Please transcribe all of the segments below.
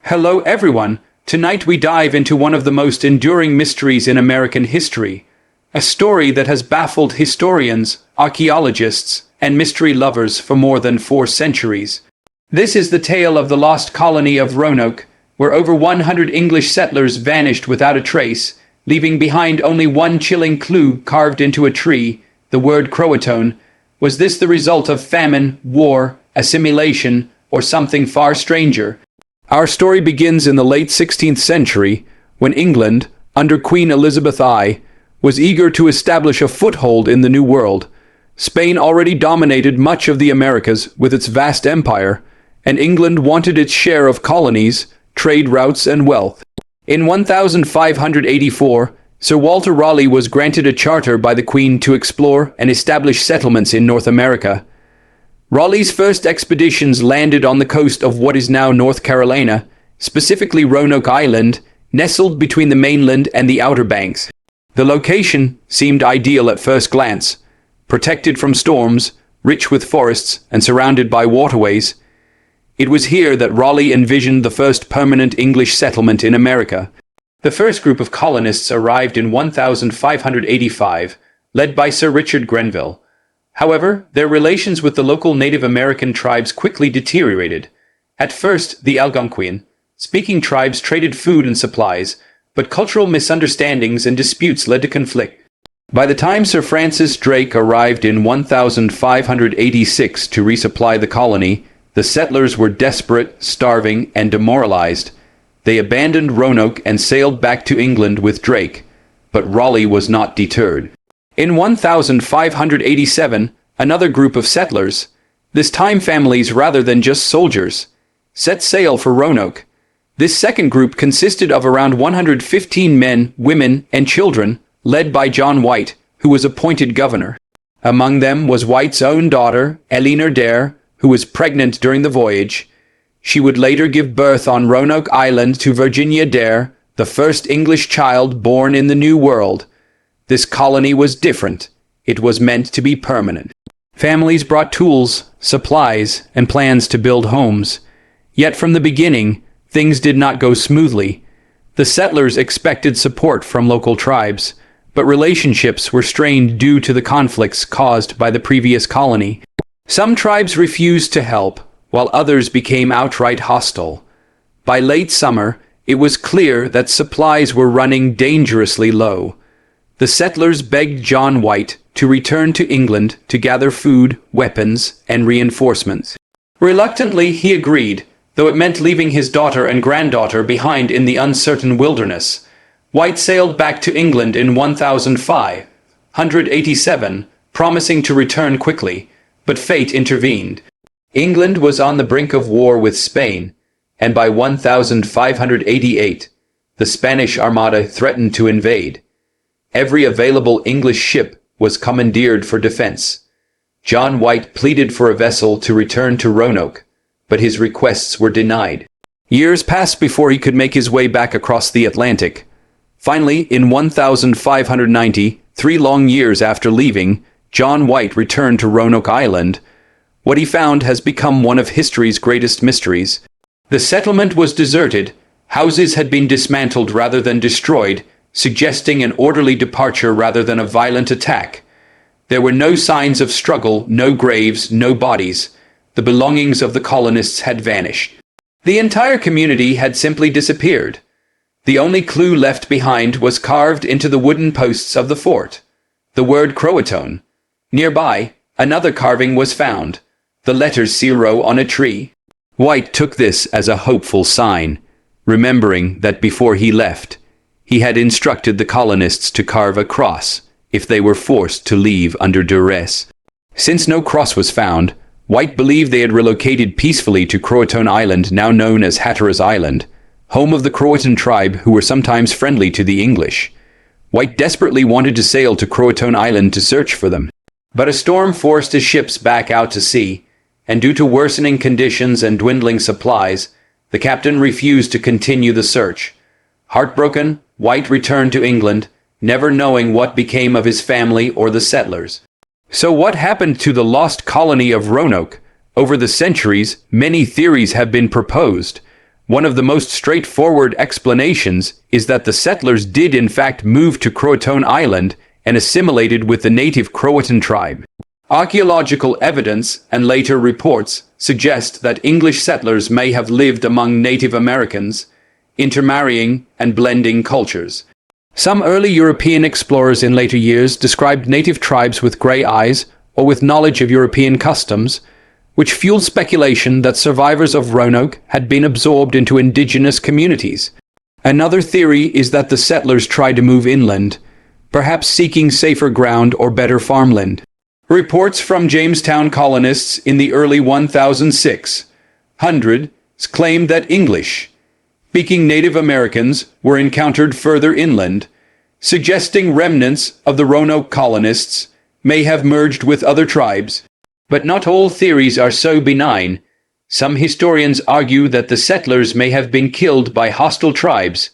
Hello everyone, tonight we dive into one of the most enduring mysteries in American history, a story that has baffled historians, archaeologists, and mystery lovers for more than 4 centuries. This is the tale of the Lost Colony of Roanoke, where over 100 English settlers vanished without a trace, leaving behind only one chilling clue carved into a tree, the word Croatoan. Was this the result of famine, war, assimilation, or something far stranger? Our story begins in the late 16th century, when England, under Queen Elizabeth I, was eager to establish a foothold in the New World. Spain already dominated much of the Americas with its vast empire, and England wanted its share of colonies, trade routes, and wealth. In 1584, Sir Walter Raleigh was granted a charter by the Queen to explore and establish settlements in North America. Raleigh's first expeditions landed on the coast of what is now North Carolina, specifically Roanoke Island, nestled between the mainland and the Outer Banks. The location seemed ideal at first glance. Protected from storms, rich with forests, and surrounded by waterways, it was here that Raleigh envisioned the first permanent English settlement in America. The first group of colonists arrived in 1585, led by Sir Richard Grenville. However, their relations with the local Native American tribes quickly deteriorated. At first, the Algonquian-speaking tribes traded food and supplies, but cultural misunderstandings and disputes led to conflict. By the time Sir Francis Drake arrived in 1586 to resupply the colony, the settlers were desperate, starving, and demoralized. They abandoned Roanoke and sailed back to England with Drake, but Raleigh was not deterred. In 1587, another group of settlers, this time families rather than just soldiers, set sail for Roanoke. This second group consisted of around 115 men, women, and children, led by John White, who was appointed governor. Among them was White's own daughter, Eleanor Dare, who was pregnant during the voyage. She would later give birth on Roanoke Island to Virginia Dare, the first English child born in the New World. This colony was different. It was meant to be permanent. Families brought tools, supplies, and plans to build homes. Yet from the beginning, things did not go smoothly. The settlers expected support from local tribes, but relationships were strained due to the conflicts caused by the previous colony. Some tribes refused to help, while others became outright hostile. By late summer, it was clear that supplies were running dangerously low. The settlers begged John White to return to England to gather food, weapons, and reinforcements. Reluctantly, he agreed, though it meant leaving his daughter and granddaughter behind in the uncertain wilderness. White sailed back to England in 1587, promising to return quickly, but fate intervened. England was on the brink of war with Spain, and by 1588, the Spanish Armada threatened to invade. Every available English ship was commandeered for defense. John White pleaded for a vessel to return to Roanoke, but his requests were denied. Years passed before he could make his way back across the Atlantic. Finally, in 1590, 3 long years after leaving, John White returned to Roanoke Island. What he found has become one of history's greatest mysteries. The settlement was deserted. Houses had been dismantled rather than destroyed, suggesting an orderly departure rather than a violent attack. There were no signs of struggle, no graves, no bodies. The belongings of the colonists had vanished. The entire community had simply disappeared. The only clue left behind was carved into the wooden posts of the fort, the word Croatoan. Nearby, another carving was found, the letters Zero on a tree. White took this as a hopeful sign, remembering that before he left, he had instructed the colonists to carve a cross if they were forced to leave under duress. Since no cross was found, White believed they had relocated peacefully to Croatoan Island, now known as Hatteras Island, home of the Croatan tribe who were sometimes friendly to the English. White desperately wanted to sail to Croatoan Island to search for them. But a storm forced his ships back out to sea, and due to worsening conditions and dwindling supplies, the captain refused to continue the search. Heartbroken, White returned to England, never knowing what became of his family or the settlers. So what happened to the lost colony of Roanoke? Over the centuries, many theories have been proposed. One of the most straightforward explanations is that the settlers did in fact move to Croatoan Island and assimilated with the native Croatoan tribe. Archaeological evidence and later reports suggest that English settlers may have lived among Native Americans, intermarrying and blending cultures. Some early European explorers in later years described native tribes with grey eyes or with knowledge of European customs, which fueled speculation that survivors of Roanoke had been absorbed into indigenous communities. Another theory is that the settlers tried to move inland, perhaps seeking safer ground or better farmland. Reports from Jamestown colonists in the early 1600s claimed that English-speaking Native Americans were encountered further inland, suggesting remnants of the Roanoke colonists may have merged with other tribes. But not all theories are so benign. Some historians argue that the settlers may have been killed by hostile tribes.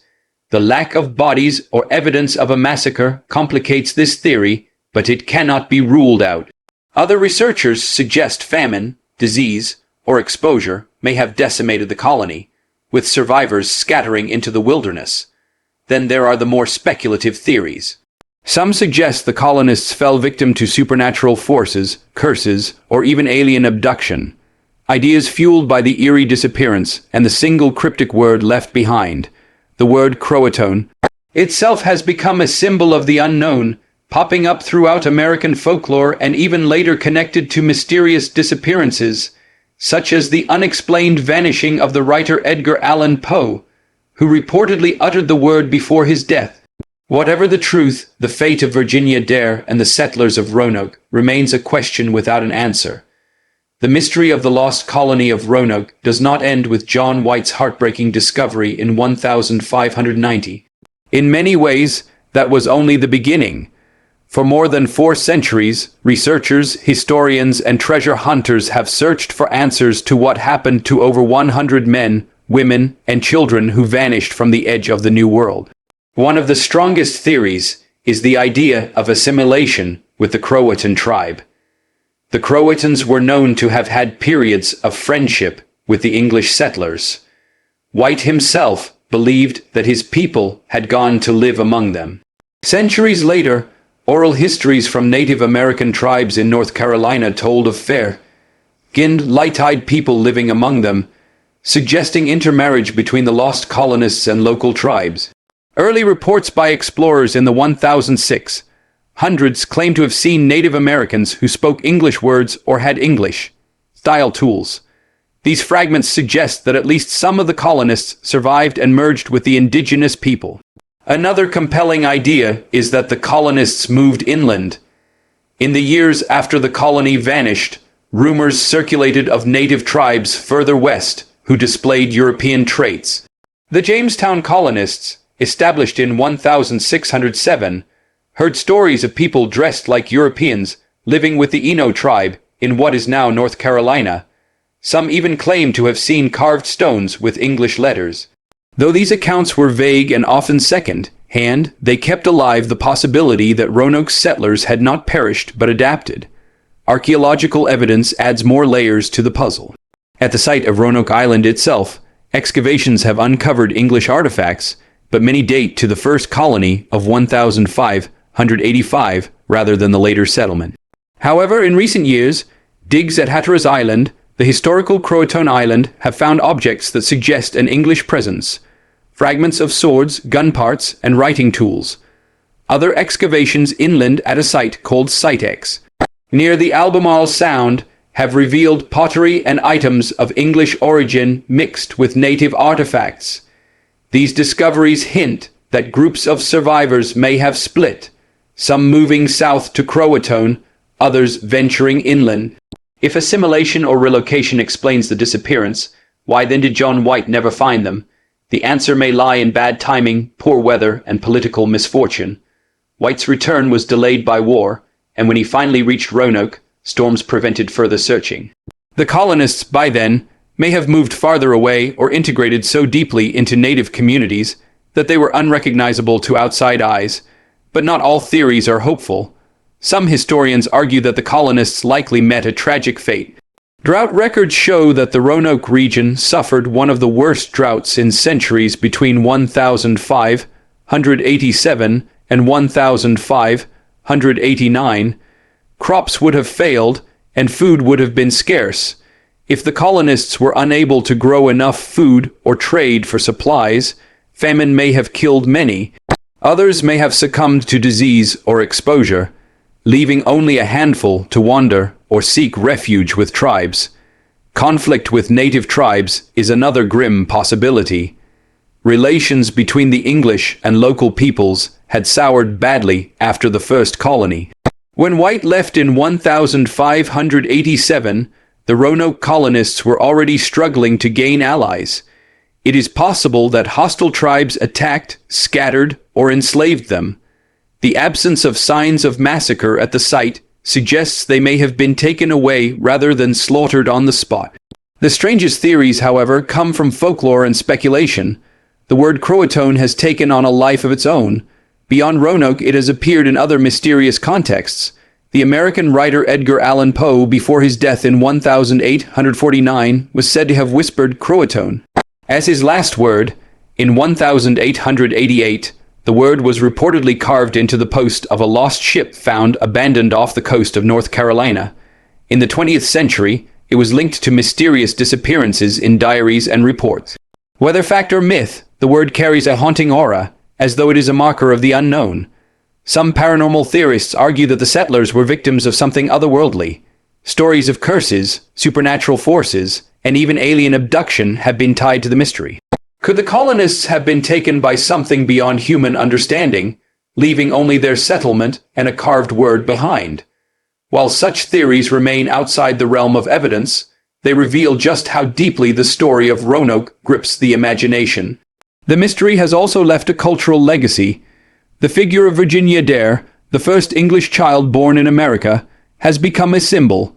The lack of bodies or evidence of a massacre complicates this theory, but it cannot be ruled out. Other researchers suggest famine, disease, or exposure may have decimated the colony, with survivors scattering into the wilderness. Then there are the more speculative theories. Some suggest the colonists fell victim to supernatural forces, curses, or even alien abduction. Ideas fueled by the eerie disappearance and the single cryptic word left behind. The word Croatoan itself has become a symbol of the unknown, popping up throughout American folklore and even later connected to mysterious disappearances, such as the unexplained vanishing of the writer Edgar Allan Poe, who reportedly uttered the word before his death. Whatever the truth, the fate of Virginia Dare and the settlers of Roanoke remains a question without an answer. The mystery of the Lost Colony of Roanoke does not end with John White's heartbreaking discovery in 1590. In many ways, that was only the beginning. For more than 4 centuries, researchers, historians, and treasure hunters have searched for answers to what happened to over 100 men, women, and children who vanished from the edge of the New World. One of the strongest theories is the idea of assimilation with the Croatoan tribe. The Croatans were known to have had periods of friendship with the English settlers. White himself believed that his people had gone to live among them. Centuries later, oral histories from Native American tribes in North Carolina told of fair-skinned, light-eyed people living among them, suggesting intermarriage between the lost colonists and local tribes. Early reports by explorers in the 1600s claim to have seen Native Americans who spoke English words or had English-style tools. These fragments suggest that at least some of the colonists survived and merged with the indigenous people. Another compelling idea is that the colonists moved inland. In the years after the colony vanished, rumors circulated of native tribes further west who displayed European traits. The Jamestown colonists, established in 1607, heard stories of people dressed like Europeans living with the Eno tribe in what is now North Carolina. Some even claim to have seen carved stones with English letters. Though these accounts were vague and often second-hand, they kept alive the possibility that Roanoke's settlers had not perished but adapted. Archaeological evidence adds more layers to the puzzle. At the site of Roanoke Island itself, excavations have uncovered English artifacts, but many date to the first colony of 1585 rather than the later settlement. However, in recent years, digs at Hatteras Island, the historical Croatoan island, have found objects that suggest an English presence. Fragments of swords, gun parts, and writing tools. Other excavations inland at a site called Cipher, near the Albemarle Sound, have revealed pottery and items of English origin mixed with native artifacts. These discoveries hint that groups of survivors may have split, some moving south to Croatoan, others venturing inland. If assimilation or relocation explains the disappearance, why then did John White never find them? The answer may lie in bad timing, poor weather, and political misfortune. White's return was delayed by war, and when he finally reached Roanoke, storms prevented further searching. The colonists, by then, may have moved farther away or integrated so deeply into native communities that they were unrecognizable to outside eyes, but not all theories are hopeful. Some historians argue that the colonists likely met a tragic fate. Drought records show that the Roanoke region suffered one of the worst droughts in centuries between 1587 and 1589. Crops would have failed, and food would have been scarce. If the colonists were unable to grow enough food or trade for supplies, famine may have killed many. Others may have succumbed to disease or exposure, leaving only a handful to wander or seek refuge with tribes. Conflict with native tribes is another grim possibility. Relations between the English and local peoples had soured badly after the first colony. When White left in 1587, the Roanoke colonists were already struggling to gain allies. It is possible that hostile tribes attacked, scattered, or enslaved them. The absence of signs of massacre at the site suggests they may have been taken away rather than slaughtered on the spot. The strangest theories, however, come from folklore and speculation. The word Croatoan has taken on a life of its own. Beyond Roanoke, it has appeared in other mysterious contexts. The American writer Edgar Allan Poe, before his death in 1849, was said to have whispered Croatoan as his last word. In 1888, the word was reportedly carved into the post of a lost ship found abandoned off the coast of North Carolina. In the 20th century, it was linked to mysterious disappearances in diaries and reports. Whether fact or myth, the word carries a haunting aura, as though it is a marker of the unknown. Some paranormal theorists argue that the settlers were victims of something otherworldly. Stories of curses, supernatural forces, and even alien abduction have been tied to the mystery. Could the colonists have been taken by something beyond human understanding, leaving only their settlement and a carved word behind? While such theories remain outside the realm of evidence, they reveal just how deeply the story of Roanoke grips the imagination. The mystery has also left a cultural legacy. The figure of Virginia Dare, the first English child born in America, has become a symbol.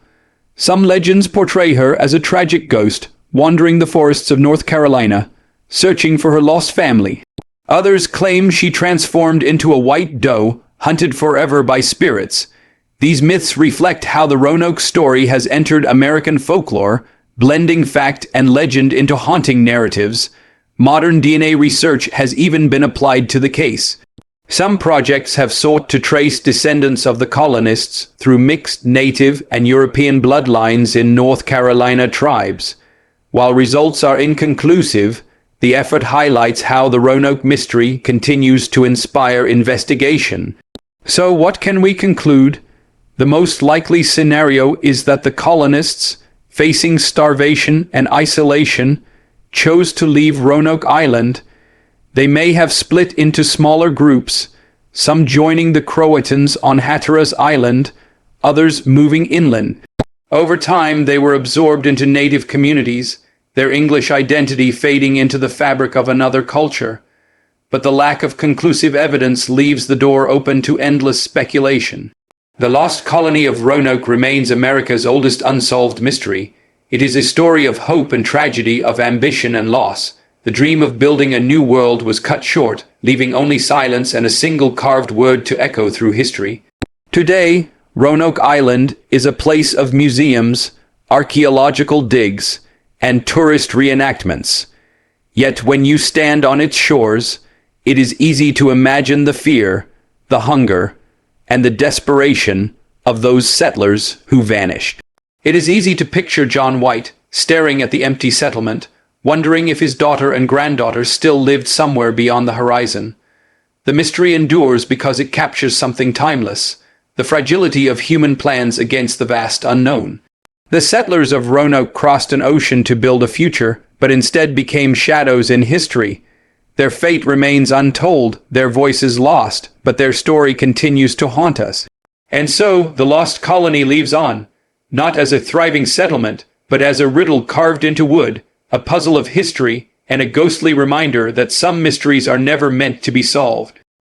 Some legends portray her as a tragic ghost, wandering the forests of North Carolina, searching for her lost family. Others claim she transformed into a white doe, hunted forever by spirits. These myths reflect how the Roanoke story has entered American folklore, blending fact and legend into haunting narratives. Modern DNA research has even been applied to the case. Some projects have sought to trace descendants of the colonists through mixed native and European bloodlines in North Carolina tribes. While results are inconclusive, the effort highlights how the Roanoke mystery continues to inspire investigation. So what can we conclude? The most likely scenario is that the colonists, facing starvation and isolation, chose to leave Roanoke Island. They may have split into smaller groups, some joining the Croatoans on Hatteras Island, others moving inland. Over time, they were absorbed into native communities, their English identity fading into the fabric of another culture. But the lack of conclusive evidence leaves the door open to endless speculation. The Lost Colony of Roanoke remains America's oldest unsolved mystery. It is a story of hope and tragedy, of ambition and loss. The dream of building a new world was cut short, leaving only silence and a single carved word to echo through history. Today, Roanoke Island is a place of museums, archaeological digs, and tourist reenactments. Yet when you stand on its shores, it is easy to imagine the fear, the hunger, and the desperation of those settlers who vanished. It is easy to picture John White staring at the empty settlement, wondering if his daughter and granddaughter still lived somewhere beyond the horizon. The mystery endures because it captures something timeless, the fragility of human plans against the vast unknown. The settlers of Roanoke crossed an ocean to build a future, but instead became shadows in history. Their fate remains untold, their voices lost, but their story continues to haunt us. And so, the Lost Colony lives on, not as a thriving settlement, but as a riddle carved into wood, a puzzle of history, and a ghostly reminder that some mysteries are never meant to be solved.